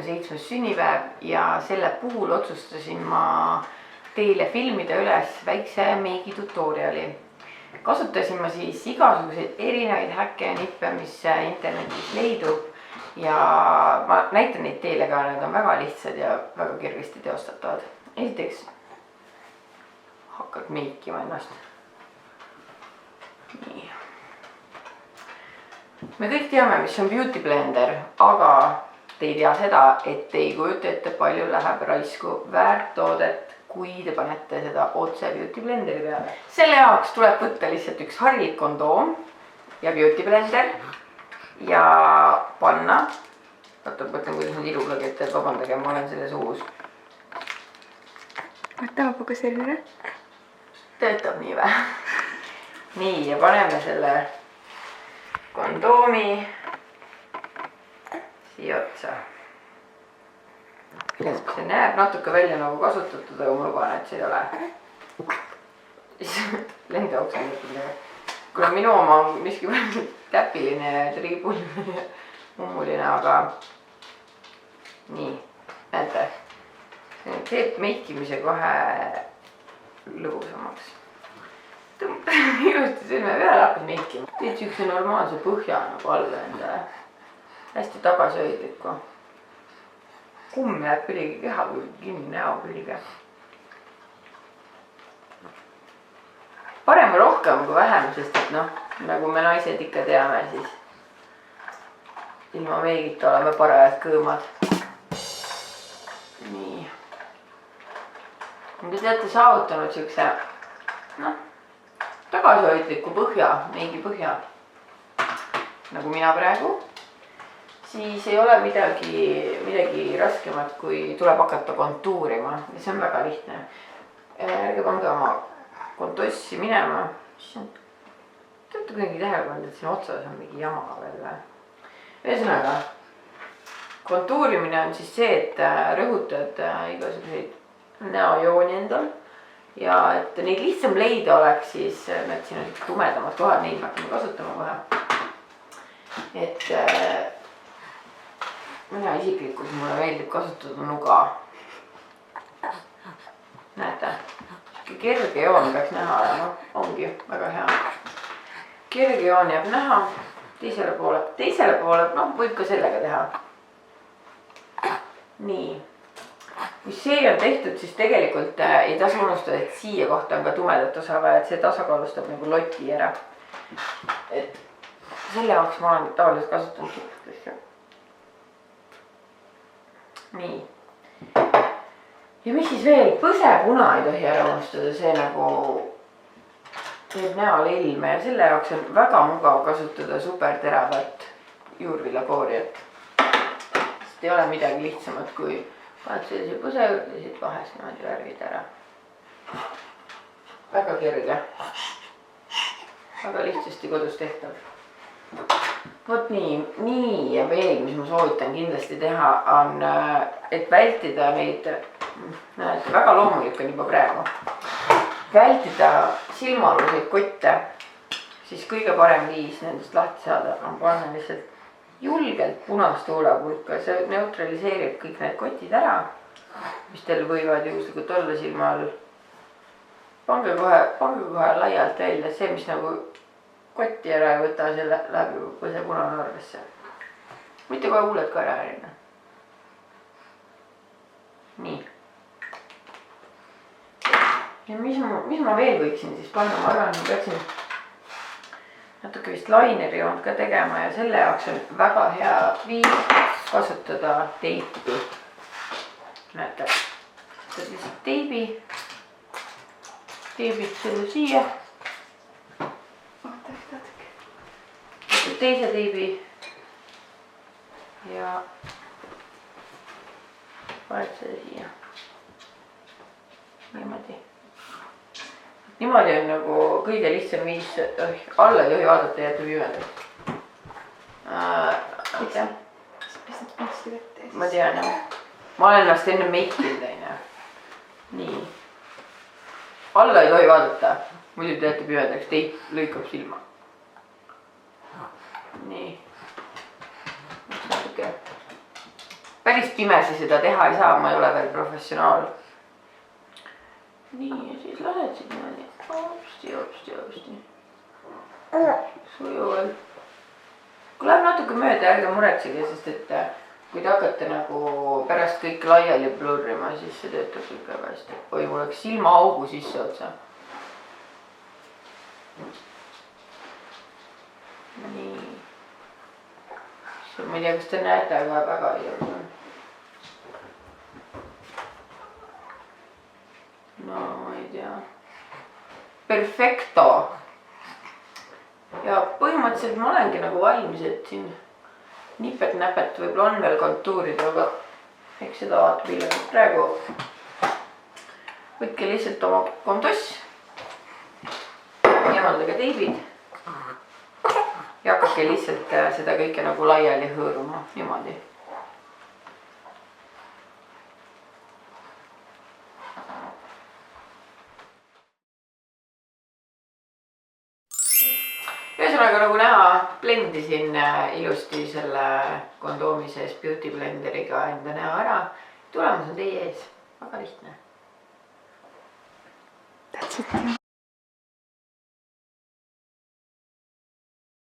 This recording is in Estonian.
27. sünnipäev ja selle puhul otsustasin ma teile filmida üles väikse meigi tutoriali. Kasutasin ma siis igasuguseid erinevaid häkke ja nippe, mis internetis leidub ja ma näitan neid teile ka, need on väga lihtsad ja väga kergesti teostatavad. Esiteks hakkad meikima ennast. Nii. Me kõik teame, mis on Beauty Blender, aga te ei tea seda, et ei kujuta ette, palju läheb raisku väärttoodet, kui te panete seda otse Beauty Blenderi peale. Selle jaoks tuleb võtta lihtsalt üks harilik kondoom ja Beauty Blender ja panna. Vaata, mõtlen, kuidas need ilulagi ette, vabandage, ma olen selles uus. Vaata, ma fokuseerin. Töötab nii vä? Nii, ja paneme selle kondoomi siia otsa. See näeb natuke välja nagu kasutatud, aga ma luban, et see ei ole. Lenda oksendatud. Kuna minu oma on miski täpiline ja triibuline ja mummuline, aga nii, näete. See teeb meikimise kohe lõbusamaks. Ilusti silme peale hakkad meikima. Teed siukse normaalse põhja nagu alla endale. Hästi tagasihoidlikku. Kumm jääb üligi keha kui kinni näo külge. Parem rohkem kui vähem, sest et noh, nagu me naised ikka teame, siis ilma meigita oleme parajad kõõmad. Nii. Te teate saavutanud siukse, noh, tagasihoidliku põhja, meigi põhja, nagu mina praegu, siis ei ole midagi raskemat, kui tuleb hakata kontuurima. See on väga lihtne. Ärge pange oma kontossi minema. Te olete kuidagi tähelepanu, et siin otsas on mingi jama veel või? Ühesõnaga, kontuurimine on siis see, et rõhutad igasuguseid näojooni endal. Ja et neid lihtsam leida oleks, siis need siin on tumedamad kohad, neid hakkame kasutama kohe. Et mina isiklikult mulle meeldib kasutada nuga. Näete, kerge joon peaks näha olema, ongi väga hea. Kerge joon jääb näha teisele poole, noh, võib ka sellega teha. Nii. Kui see on tehtud, siis tegelikult ei tasu unustada, et siia kohta on ka tumedat osa vaja, et see tasakaalustab nagu loti ära. Et selle jaoks ma olen tavaliselt kasutanud siukest asja. Nii. Ja mis siis veel? Põsepuna ei tohi ära unustada, see nagu teeb näole ilme ja selle jaoks on väga mugav kasutada superteravat juurvillakooriat. Sest ei ole midagi lihtsamat kui paned sellise põse juurde, siit vahest niimoodi värvid ära. Väga kerge. Väga lihtsasti kodus tehtav. Vot nii ja veel, mis ma soovitan kindlasti teha, on, et vältida neid, näete, väga loomulik on juba praegu. Vältida silmaaluseid kotte, siis kõige parem viis nendest lahti saada on panna lihtsalt julgelt punast huulepulka, see neutraliseerib kõik need kotid ära, mis teil võivad juhuslikult olla silma all. Pange kohe laialt välja, see, mis nagu kotti ära ei võta, see läheb ju põse punane arvesse. Mitte kohe huuled ka ära erinna. Nii. Ja mis ma veel võiksin siis panna, ma arvan, ma peaksin natuke vist laineri joont ka tegema ja selle jaoks on väga hea viis kasutada teipi. Näete, võtad lihtsalt teibi, teebid selle siia. Võtad teise teibi ja paned selle siia. Niimoodi on nagu kõige lihtsam viis, alla ei tohi vaadata ja jätta pimedaks. Ma tean, jah. Ma olen ennast enne meikinud, aine. Nii. Alla ei tohi vaadata, muidu te jätta pimedaks, teip lõikab silma. Nii. päris pimesi seda teha ei saa, ma ei ole veel professionaal. nii, ja siis lased siit niimoodi hopsti. Sujuvalt. Kui läheb natuke mööda, ärge muretsege, sest et kui te hakkate nagu pärast kõik laiali blurrima, siis see töötab kõik väga hästi. Oi, mul oleks silmaaugu sisse otsa. nii. ma ei tea, kas te näete, aga väga ilus on. no ma ei tea. Perfecto. ja põhimõtteliselt ma olengi nagu valmis, et siin nipet-näpet võib-olla on veel kontuurida, aga eks seda vaatab hiljem. Praegu võtke lihtsalt oma kontoss, eemaldage teibid ja hakake lihtsalt seda kõike nagu laiali hõõruma niimoodi. Ühesõnaga, nagu näha, blendisin ilusti selle kondoomi sees Beauty Blenderiga enda näo ära. Tulemus on teie ees. Väga lihtne. That's it.